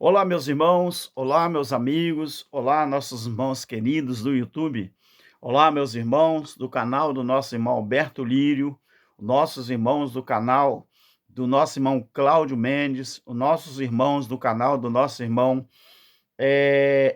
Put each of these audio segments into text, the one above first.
Olá, meus irmãos, olá, meus amigos, olá, nossos irmãos queridos do YouTube. Olá, meus irmãos do canal do nosso irmão Alberto Lírio, nossos irmãos do canal do nosso irmão Cláudio Mendes, os nossos irmãos do canal do nosso irmão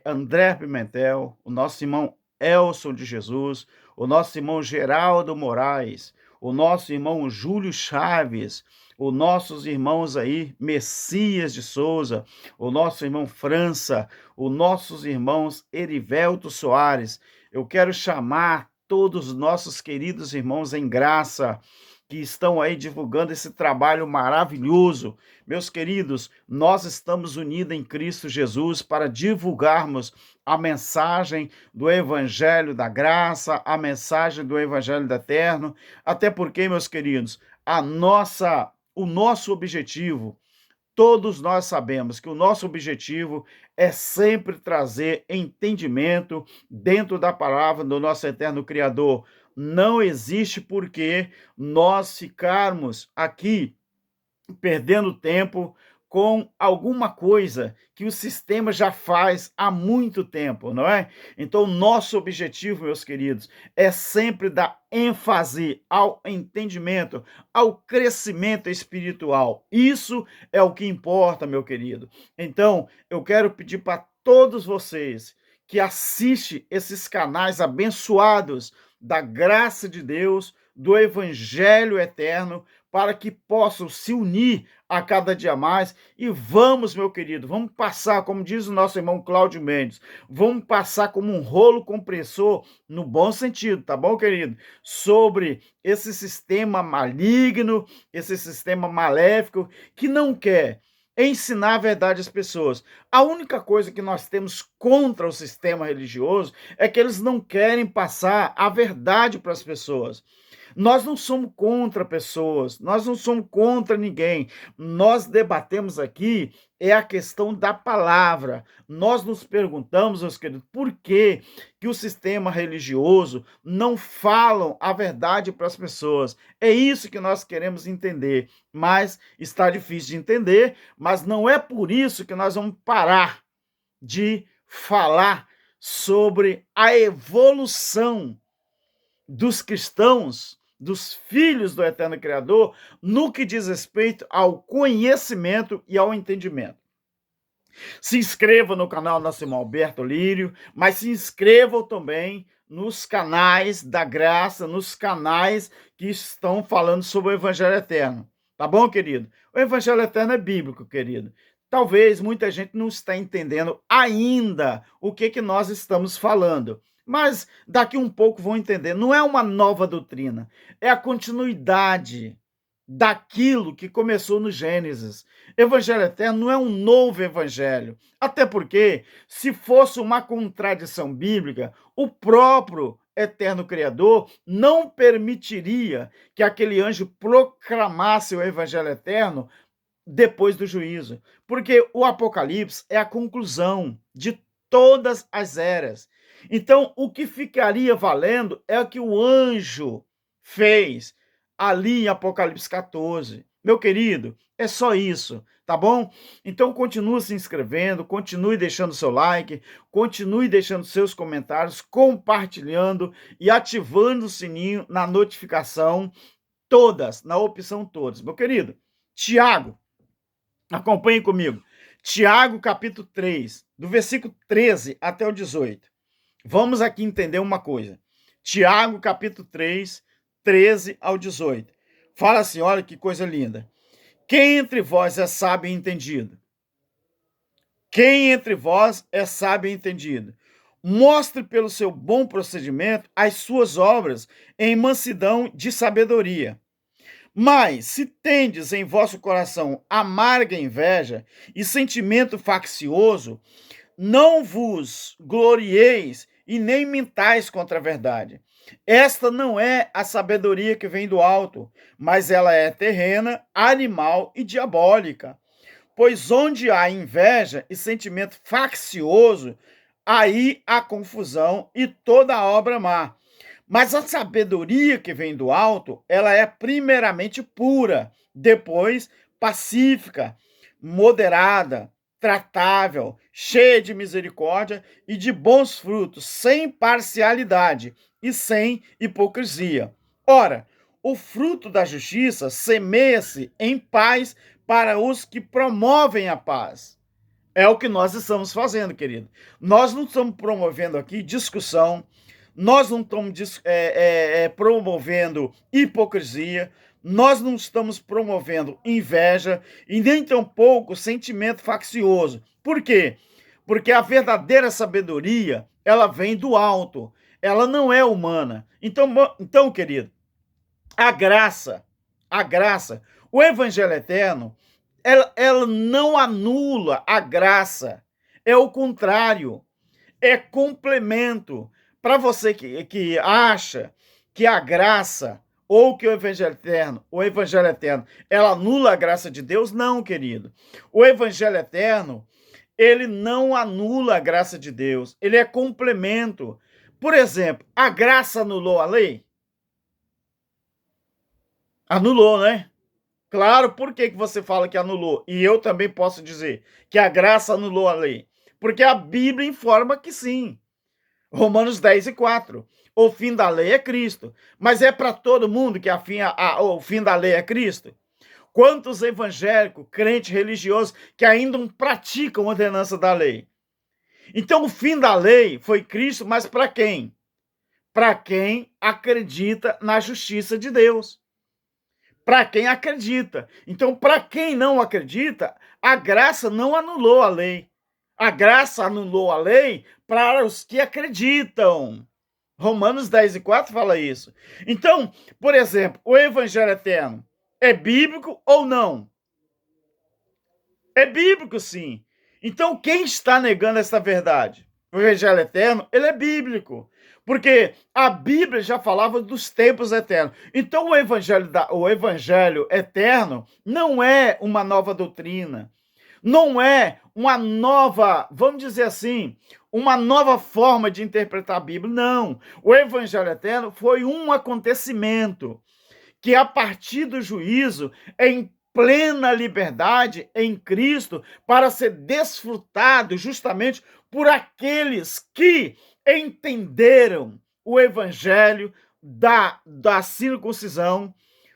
André Pimentel, o nosso irmão Elson de Jesus, o nosso irmão Geraldo Moraes, o nosso irmão Júlio Chaves, os nossos irmãos aí, Messias de Souza, o nosso irmão França, os nossos irmãos Erivelto Soares. Eu quero chamar todos os nossos queridos irmãos em graça, que estão aí divulgando esse trabalho maravilhoso. Meus queridos, nós estamos unidos em Cristo Jesus para divulgarmos a mensagem do Evangelho da Graça, a mensagem do Evangelho do Eterno, até porque, meus queridos, o nosso objetivo, todos nós sabemos que o nosso objetivo é sempre trazer entendimento dentro da palavra do nosso eterno Criador. Não existe por que nós ficarmos aqui perdendo tempo com alguma coisa que o sistema já faz há muito tempo, não é? Então, nosso objetivo, meus queridos, é sempre dar ênfase ao entendimento, ao crescimento espiritual. Isso é o que importa, meu querido. Então, eu quero pedir para todos vocês que assistem esses canais abençoados da graça de Deus, do Evangelho eterno, para que possam se unir a cada dia mais. E vamos, meu querido, vamos passar, como diz o nosso irmão Cláudio Mendes, vamos passar como um rolo compressor, no bom sentido, tá bom, querido? Sobre esse sistema maligno, esse sistema maléfico, que não quer ensinar a verdade às pessoas. A única coisa que nós temos contra o sistema religioso é que eles não querem passar a verdade para as pessoas. Nós não somos contra pessoas, nós não somos contra ninguém. Nós debatemos aqui a questão da palavra. Nós nos perguntamos, meus queridos, por que o sistema religioso não falam a verdade para as pessoas? É isso que nós queremos entender, mas está difícil de entender, mas não é por isso que nós vamos parar de falar sobre a evolução dos cristãos, dos filhos do eterno Criador, no que diz respeito ao conhecimento e ao entendimento. Se inscreva no canal Nosso Irmão Alberto Lírio, mas se inscrevam também nos canais da graça, nos canais que estão falando sobre o Evangelho Eterno. Tá bom, querido? O Evangelho Eterno é bíblico, querido. Talvez muita gente não está entendendo ainda o que nós estamos falando. Mas daqui um pouco vão entender. Não é uma nova doutrina, é a continuidade daquilo que começou no Gênesis. Evangelho eterno não é um novo evangelho. Até porque, se fosse uma contradição bíblica, o próprio eterno Criador não permitiria que aquele anjo proclamasse o evangelho eterno depois do juízo. Porque o Apocalipse é a conclusão de todas as eras. Então, o que ficaria valendo é o que o anjo fez ali em Apocalipse 14. Meu querido, é só isso, tá bom? Então continue se inscrevendo, continue deixando seu like, continue deixando seus comentários, compartilhando e ativando o sininho na notificação, todas, na opção todas. Meu querido, Tiago, acompanhe comigo. Tiago, capítulo 3, do versículo 13 até o 18. Vamos aqui entender uma coisa. Tiago, capítulo 3, 13 ao 18. Fala assim, olha que coisa linda. Quem entre vós é sábio e entendido? Quem entre vós é sábio e entendido? Mostre pelo seu bom procedimento as suas obras em mansidão de sabedoria. Mas, se tendes em vosso coração amarga inveja e sentimento faccioso, não vos glorieis e nem mintais contra a verdade. Esta não é a sabedoria que vem do alto, mas ela é terrena, animal e diabólica. Pois onde há inveja e sentimento faccioso, aí há confusão e toda obra má. Mas a sabedoria que vem do alto, ela é primeiramente pura, depois pacífica, moderada, tratável, cheia de misericórdia e de bons frutos, sem parcialidade e sem hipocrisia. Ora, o fruto da justiça semeia-se em paz para os que promovem a paz. É o que nós estamos fazendo, querido. Nós não estamos promovendo aqui discussão, nós não estamos promovendo hipocrisia, nós não estamos promovendo inveja e nem tampouco sentimento faccioso. Por quê? Porque a verdadeira sabedoria, ela vem do alto, ela não é humana. Então, querido, a graça, o evangelho eterno, ela não anula a graça, é o contrário, é complemento. Para você que acha que a graça ou que o evangelho eterno, ela anula a graça de Deus, não, querido. O evangelho eterno, ele não anula a graça de Deus, ele é complemento. Por exemplo, a graça anulou a lei? Anulou, né? Claro, por que você fala que anulou? E eu também posso dizer que a graça anulou a lei. Porque a Bíblia informa que sim. Romanos 10:4. O fim da lei é Cristo. Mas é para todo mundo que o fim da lei é Cristo? Quantos evangélicos, crentes, religiosos que ainda não praticam a ordenança da lei? Então o fim da lei foi Cristo, mas para quem? Para quem acredita na justiça de Deus. Para quem acredita. Então, para quem não acredita, a graça não anulou a lei. A graça anulou a lei para os que acreditam. Romanos 10:4 fala isso. Então, por exemplo, o evangelho eterno é bíblico ou não? É bíblico, sim. Então, quem está negando essa verdade? O evangelho eterno, ele é bíblico. Porque a Bíblia já falava dos tempos eternos. Então, o evangelho eterno não é uma nova doutrina. Não é uma nova, vamos dizer assim, uma nova forma de interpretar a Bíblia. Não. O evangelho eterno foi um acontecimento que, a partir do juízo, em plena liberdade em Cristo, para ser desfrutado justamente por aqueles que entenderam o evangelho da circuncisão,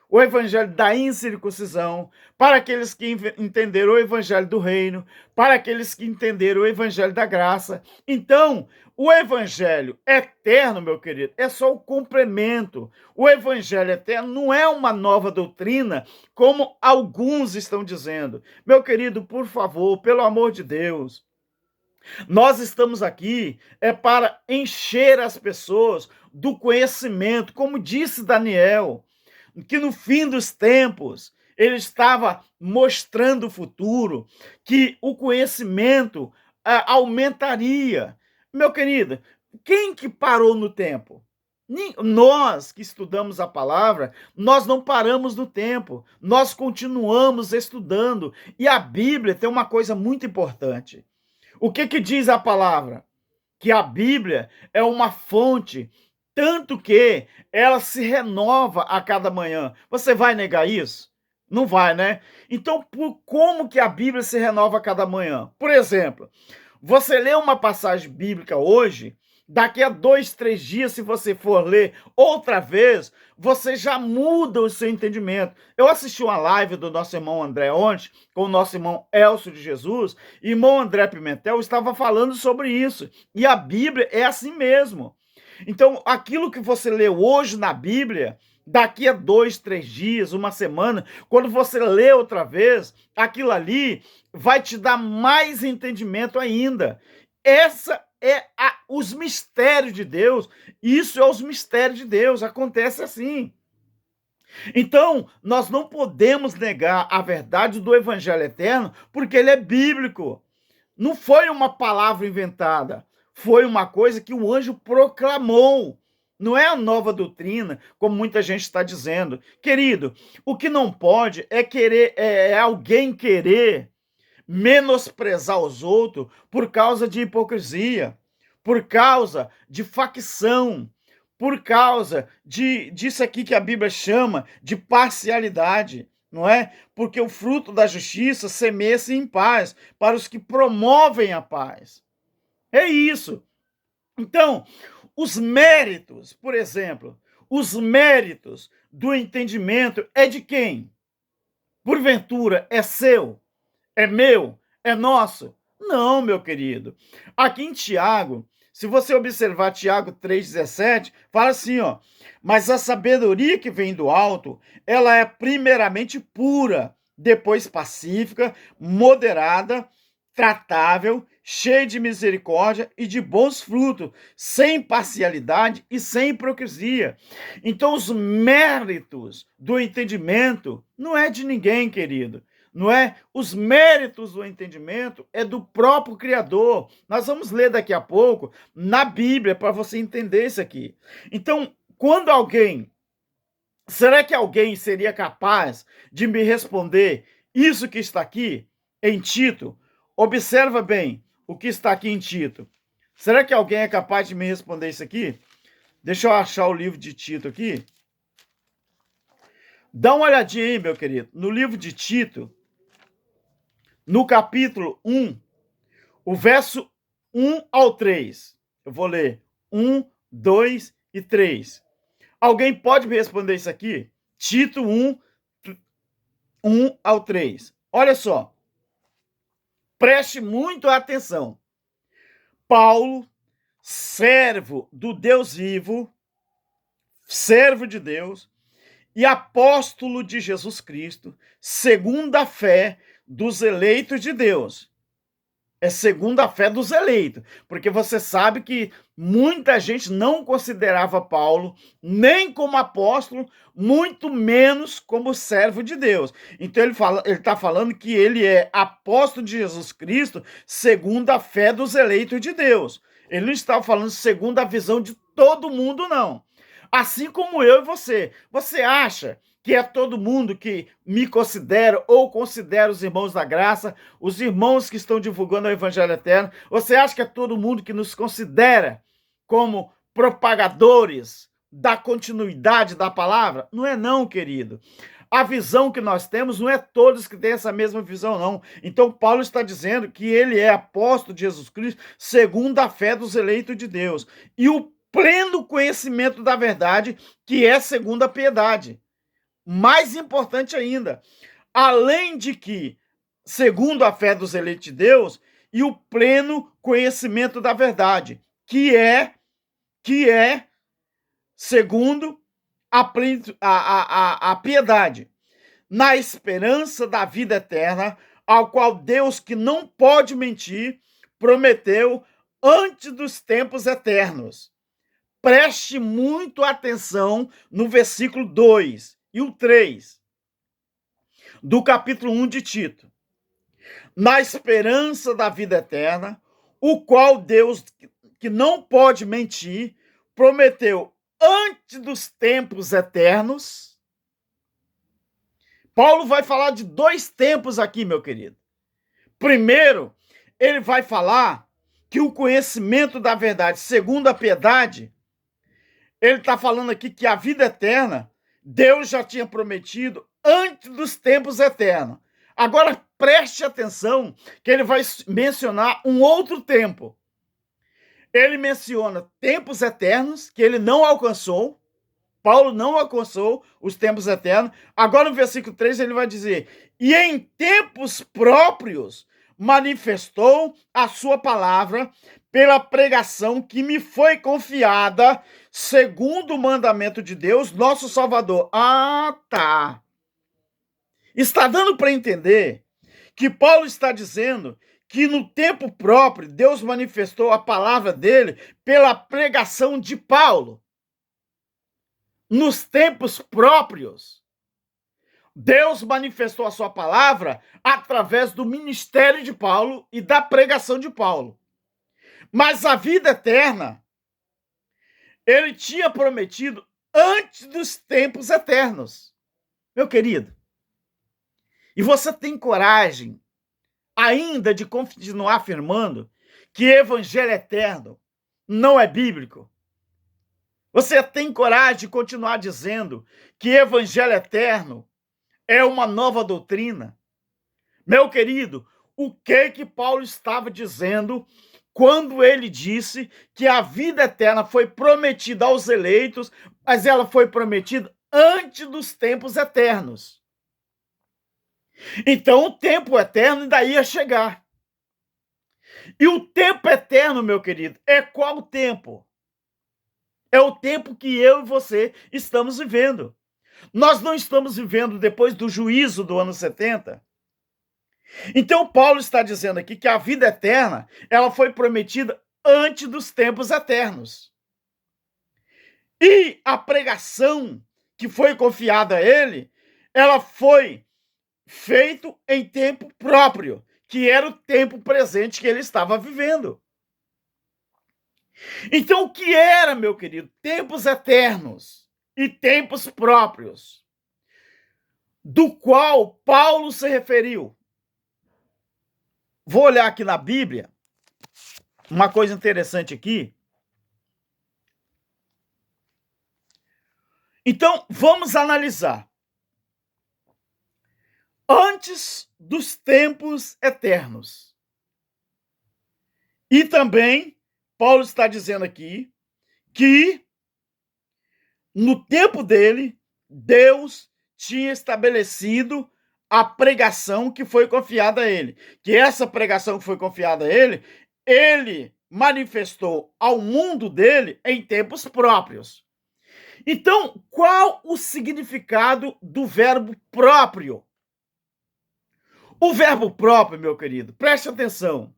o evangelho da incircuncisão, para aqueles que entenderam o evangelho do reino, para aqueles que entenderam o evangelho da graça. Então, o evangelho eterno, meu querido, é só o complemento. O evangelho eterno não é uma nova doutrina, como alguns estão dizendo. Meu querido, por favor, pelo amor de Deus, nós estamos aqui para encher as pessoas do conhecimento, como disse Daniel, que no fim dos tempos ele estava mostrando o futuro, que o conhecimento aumentaria. Meu querido, quem que parou no tempo? Nós que estudamos a palavra, nós não paramos no tempo, nós continuamos estudando. E a Bíblia tem uma coisa muito importante. O que diz a palavra? Que a Bíblia é uma fonte, tanto que ela se renova a cada manhã. Você vai negar isso? Não vai, né? Então, como que a Bíblia se renova a cada manhã? Por exemplo, você lê uma passagem bíblica hoje, daqui a 2, 3 dias, se você for ler outra vez, você já muda o seu entendimento. Eu assisti uma live do nosso irmão André ontem, com o nosso irmão Elcio de Jesus, e irmão André Pimentel estava falando sobre isso. E a Bíblia é assim mesmo. Então, aquilo que você leu hoje na Bíblia, daqui a 2, 3 dias, uma semana, quando você lê outra vez, aquilo ali vai te dar mais entendimento ainda. Essa é os mistérios de Deus. Isso é os mistérios de Deus. Acontece assim. Então, nós não podemos negar a verdade do evangelho eterno, porque ele é bíblico. Não foi uma palavra inventada. Foi uma coisa que o anjo proclamou. Não é a nova doutrina, como muita gente está dizendo. Querido, o que não pode é alguém querer menosprezar os outros por causa de hipocrisia, por causa de facção, por causa disso aqui que a Bíblia chama de parcialidade. não é? Porque o fruto da justiça semeia-se em paz, para os que promovem a paz. É isso. Então, os méritos, por exemplo, os méritos do entendimento é de quem? Porventura, é seu? É meu? É nosso? Não, meu querido. Aqui em Tiago, se você observar Tiago 3,17, fala assim, ó. Mas a sabedoria que vem do alto, ela é primeiramente pura, depois pacífica, moderada, tratável, cheia de misericórdia e de bons frutos, sem parcialidade e sem hipocrisia. Então, os méritos do entendimento não é de ninguém, querido. Não é? Os méritos do entendimento é do próprio Criador. Nós vamos ler daqui a pouco na Bíblia para você entender isso aqui. Então, quando alguém, será que alguém seria capaz de me responder isso que está aqui em Tito? Observa bem o que está aqui em Tito. Será que alguém é capaz de me responder isso aqui? Deixa eu achar o livro de Tito aqui. Dá uma olhadinha aí, meu querido, no livro de Tito, no capítulo 1, o verso 1 ao 3. Eu vou ler 1, 2 e 3. Alguém pode me responder isso aqui? Tito 1, 1 ao 3. Olha só. Preste muito atenção. Paulo, servo do Deus vivo, servo de Deus e apóstolo de Jesus Cristo, segundo a fé dos eleitos de Deus. É segundo a fé dos eleitos, porque você sabe que muita gente não considerava Paulo nem como apóstolo, muito menos como servo de Deus. Então ele está falando que ele é apóstolo de Jesus Cristo segundo a fé dos eleitos de Deus. Ele não está falando segundo a visão de todo mundo, não. Assim como eu e você. Você acha que é todo mundo que me considera ou considera os irmãos da graça, os irmãos que estão divulgando o Evangelho Eterno? Você acha que é todo mundo que nos considera como propagadores da continuidade da palavra? Não é não, querido. A visão que nós temos não é todos que têm essa mesma visão, não. Então, Paulo está dizendo que ele é apóstolo de Jesus Cristo segundo a fé dos eleitos de Deus. E o pleno conhecimento da verdade, que é segundo a piedade. Mais importante ainda, além de que, segundo a fé dos eleitos de Deus, e o pleno conhecimento da verdade, que é segundo a piedade, na esperança da vida eterna, ao qual Deus, que não pode mentir, prometeu antes dos tempos eternos. Preste muito atenção no versículo 2 e o 3 do capítulo 1 de Tito. Na esperança da vida eterna, o qual Deus, que não pode mentir, prometeu antes dos tempos eternos. Paulo vai falar de dois tempos aqui, meu querido. Primeiro, ele vai falar que o conhecimento da verdade, segundo a piedade, ele está falando aqui que a vida eterna, Deus já tinha prometido antes dos tempos eternos. Agora preste atenção que ele vai mencionar um outro tempo. Ele menciona tempos eternos que ele não alcançou. Paulo não alcançou os tempos eternos. Agora no versículo 3 ele vai dizer: e em tempos próprios manifestou a sua palavra pela pregação que me foi confiada, segundo o mandamento de Deus, nosso Salvador. Ah, tá. Está dando para entender que Paulo está dizendo que no tempo próprio Deus manifestou a palavra dele pela pregação de Paulo. Nos tempos próprios, Deus manifestou a sua palavra através do ministério de Paulo e da pregação de Paulo. Mas a vida eterna, ele tinha prometido antes dos tempos eternos. Meu querido, e você tem coragem ainda de continuar afirmando que evangelho eterno não é bíblico? Você tem coragem de continuar dizendo que evangelho eterno é uma nova doutrina? Meu querido, o que Paulo estava dizendo quando ele disse que a vida eterna foi prometida aos eleitos, mas ela foi prometida antes dos tempos eternos? Então o tempo eterno ainda ia chegar. E o tempo eterno, meu querido, é qual tempo? É o tempo que eu e você estamos vivendo. Nós não estamos vivendo depois do juízo do ano 70. Então Paulo está dizendo aqui que a vida eterna, ela foi prometida antes dos tempos eternos. E a pregação que foi confiada a ele, ela foi feita em tempo próprio, que era o tempo presente que ele estava vivendo. Então, o que era, meu querido? Tempos eternos e tempos próprios, do qual Paulo se referiu. Vou olhar aqui na Bíblia, uma coisa interessante aqui. Então, vamos analisar. Antes dos tempos eternos. E também, Paulo está dizendo aqui que no tempo dele, Deus tinha estabelecido a pregação que foi confiada a ele. Que essa pregação que foi confiada a ele, ele manifestou ao mundo dele em tempos próprios. Então, qual o significado do verbo próprio? O verbo próprio, meu querido, preste atenção,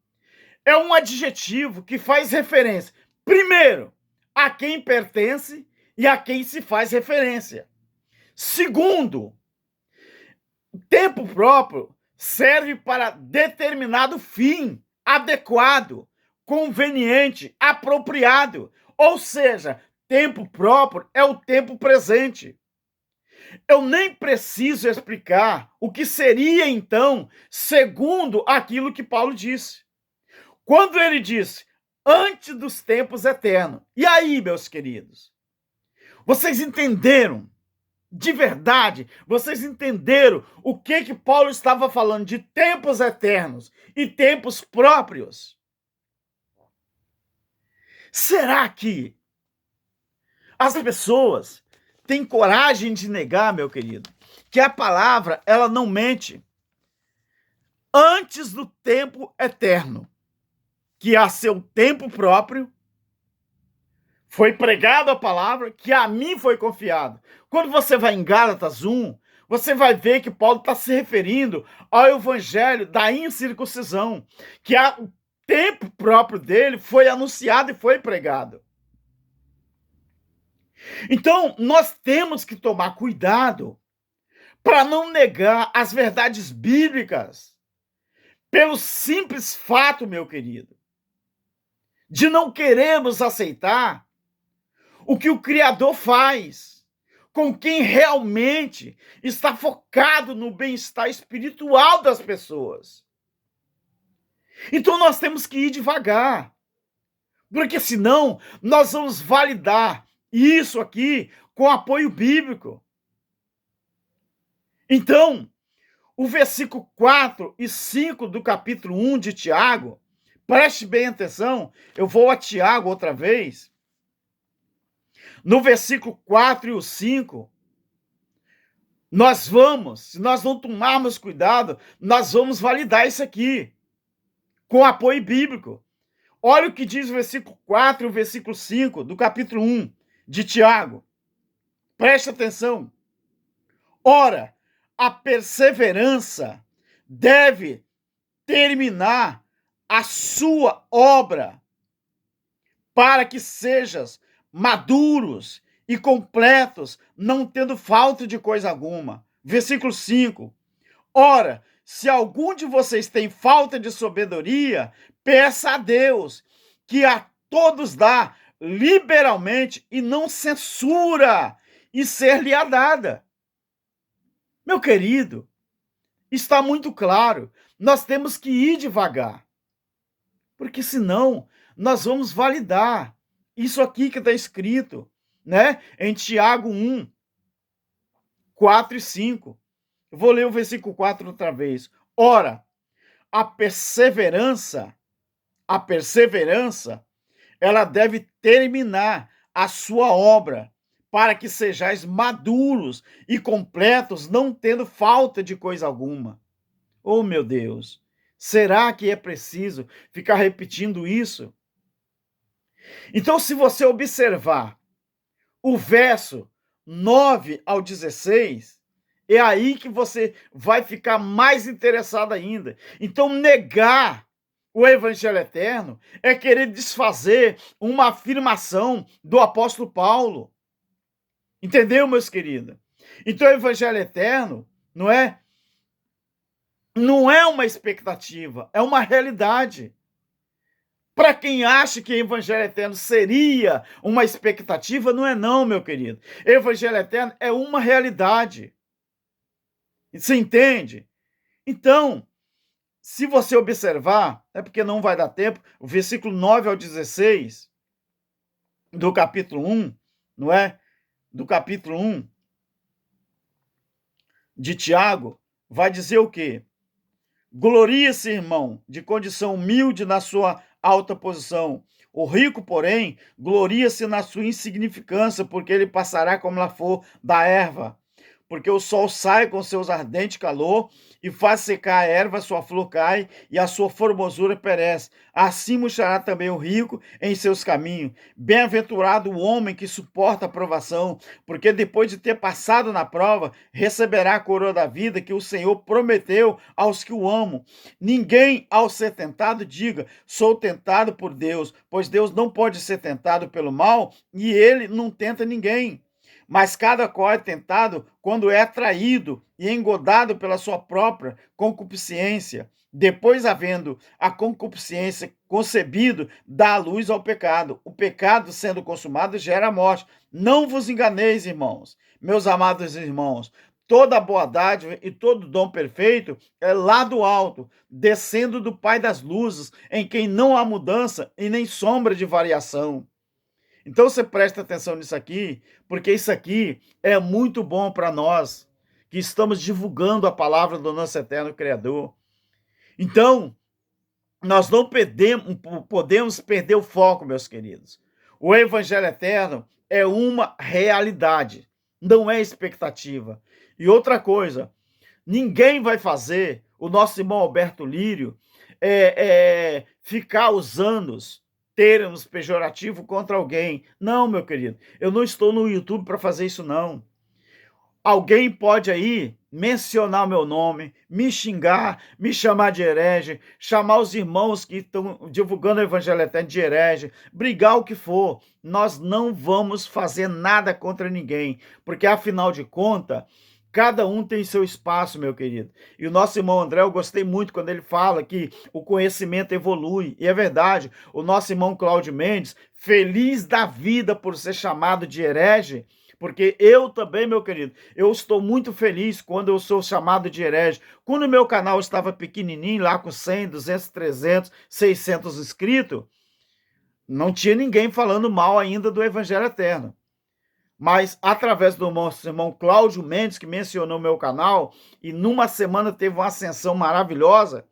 é um adjetivo que faz referência, primeiro, a quem pertence e a quem se faz referência. Segundo, tempo próprio serve para determinado fim, adequado, conveniente, apropriado. Ou seja, tempo próprio é o tempo presente. Eu nem preciso explicar o que seria, então, segundo aquilo que Paulo disse. Quando ele disse, antes dos tempos eternos. E aí, meus queridos? Vocês entenderam? De verdade, vocês entenderam o que Paulo estava falando de tempos eternos e tempos próprios? Será que as pessoas têm coragem de negar, meu querido, que a palavra, ela não mente? Antes do tempo eterno, que a seu tempo próprio, foi pregada a palavra que a mim foi confiado. Quando você vai em Gálatas 1, você vai ver que Paulo está se referindo ao evangelho da incircuncisão, que o tempo próprio dele foi anunciado e foi pregado. Então, nós temos que tomar cuidado para não negar as verdades bíblicas, pelo simples fato, meu querido, de não queremos aceitar o que o Criador faz com quem realmente está focado no bem-estar espiritual das pessoas. Então nós temos que ir devagar, porque senão nós vamos validar isso aqui com apoio bíblico. Então, o versículo 4 e 5 do capítulo 1 de Tiago, preste bem atenção, eu vou a Tiago outra vez. No versículo 4 e o 5, se nós não tomarmos cuidado, nós vamos validar isso aqui, com apoio bíblico. Olha o que diz o versículo 4 e o versículo 5 do capítulo 1 de Tiago. Preste atenção. Ora, a perseverança deve terminar a sua obra, para que sejas maduros e completos, não tendo falta de coisa alguma. Versículo 5. Ora, se algum de vocês tem falta de sabedoria, peça a Deus, que a todos dá liberalmente e não censura, e ser-lhe-á dada. Meu querido, está muito claro, nós temos que ir devagar, porque senão nós vamos validar isso aqui que está escrito, né? Em Tiago 1, 4 e 5. Vou ler o versículo 4 outra vez. Ora, a perseverança, a perseverança, ela deve terminar a sua obra, para que sejais maduros e completos, não tendo falta de coisa alguma. Oh, meu Deus! Será que é preciso ficar repetindo isso? Então, se você observar o verso 9 ao 16, é aí que você vai ficar mais interessado ainda. Então, negar o evangelho eterno é querer desfazer uma afirmação do apóstolo Paulo. Entendeu, meus queridos? Então, o evangelho eterno não é uma expectativa, é uma realidade. Para quem acha que o evangelho eterno seria uma expectativa, não é não, meu querido. Evangelho eterno é uma realidade. Você entende? Então, se você observar, é porque não vai dar tempo, o versículo 9 ao 16 do capítulo 1, não é? Do capítulo 1 de Tiago, vai dizer o quê? Gloria-se, irmão, de condição humilde na sua alta posição. O rico, porém, gloria-se na sua insignificância, porque ele passará como a flor da erva. Porque o sol sai com seus ardente calor e faz secar a erva, sua flor cai e a sua formosura perece. Assim murchará também o rico em seus caminhos. Bem-aventurado o homem que suporta a provação, porque depois de ter passado na prova, receberá a coroa da vida que o Senhor prometeu aos que o amam. Ninguém, ao ser tentado, diga, sou tentado por Deus, pois Deus não pode ser tentado pelo mal e ele não tenta ninguém. Mas cada qual é tentado quando é atraído e engodado pela sua própria concupiscência. Depois, havendo a concupiscência concebido, dá a luz ao pecado. O pecado, sendo consumado, gera a morte. Não vos enganeis, irmãos, meus amados irmãos. Toda boa dádiva e todo dom perfeito é lá do alto, descendo do Pai das luzes, em quem não há mudança e nem sombra de variação. Então você presta atenção nisso aqui, porque isso aqui é muito bom para nós, que estamos divulgando a palavra do nosso eterno Criador. Então, nós não podemos perder o foco, meus queridos. O evangelho eterno é uma realidade, não é expectativa. E outra coisa, ninguém vai fazer o nosso irmão Alberto Lírio ficar usando termos pejorativos contra alguém. Não, meu querido, eu não estou no YouTube para fazer isso, não. Alguém pode aí mencionar o meu nome, me xingar, me chamar de herege, chamar os irmãos que estão divulgando o evangelho eterno de herege, brigar o que for. Nós não vamos fazer nada contra ninguém, porque afinal de contas, cada um tem seu espaço, meu querido. E o nosso irmão André, eu gostei muito quando ele fala que o conhecimento evolui. E é verdade, o nosso irmão Cláudio Mendes, feliz da vida por ser chamado de herege, porque eu também, meu querido, eu estou muito feliz quando eu sou chamado de herege. Quando o meu canal estava pequenininho, lá com 100, 200, 300, 600 inscritos, não tinha ninguém falando mal ainda do Evangelho Eterno. Mas através do nosso irmão Cláudio Mendes, que mencionou meu canal, e numa semana teve uma ascensão maravilhosa,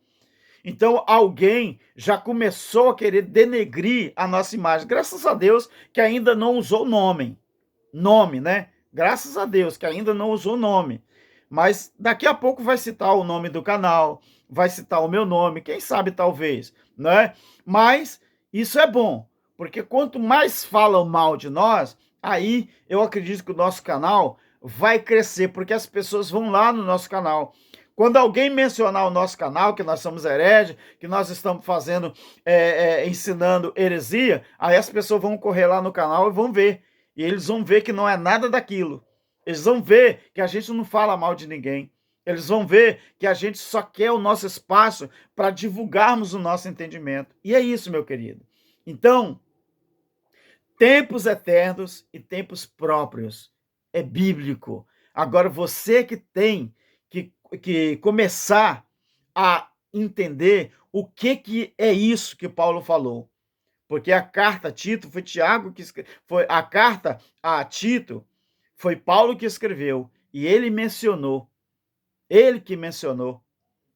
então alguém já começou a querer denegrir a nossa imagem. Graças a Deus que ainda não usou nome, né? Graças a Deus que ainda não usou nome. Mas daqui a pouco vai citar o nome do canal, vai citar o meu nome, quem sabe talvez, né? Mas isso é bom, porque quanto mais falam mal de nós, aí eu acredito que o nosso canal vai crescer, porque as pessoas vão lá no nosso canal. Quando alguém mencionar o nosso canal, que nós somos hereges, que nós estamos fazendo, ensinando heresia, aí as pessoas vão correr lá no canal e vão ver. E eles vão ver que não é nada daquilo. Eles vão ver que a gente não fala mal de ninguém. Eles vão ver que a gente só quer o nosso espaço para divulgarmos o nosso entendimento. E é isso, meu querido. Então, tempos eternos e tempos próprios. É bíblico. Agora, você que tem que começar a entender o que é isso que Paulo falou. Porque a carta a Tito foi Tiago que foi a carta a Tito foi Paulo que escreveu e ele mencionou Ele que mencionou,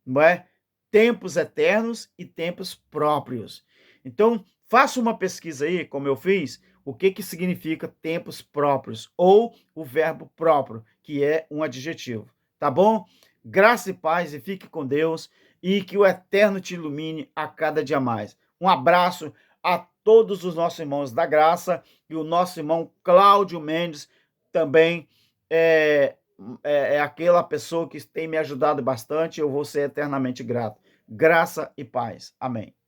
não é? Tempos eternos e tempos próprios. Então, faça uma pesquisa aí, como eu fiz, o que que significa tempos próprios ou o verbo próprio, que é um adjetivo, tá bom? Graça e paz e fique com Deus e que o Eterno te ilumine a cada dia mais. Um abraço a todos os nossos irmãos da graça e o nosso irmão Cláudio Mendes também é aquela pessoa que tem me ajudado bastante, eu vou ser eternamente grato. Graça e paz. Amém.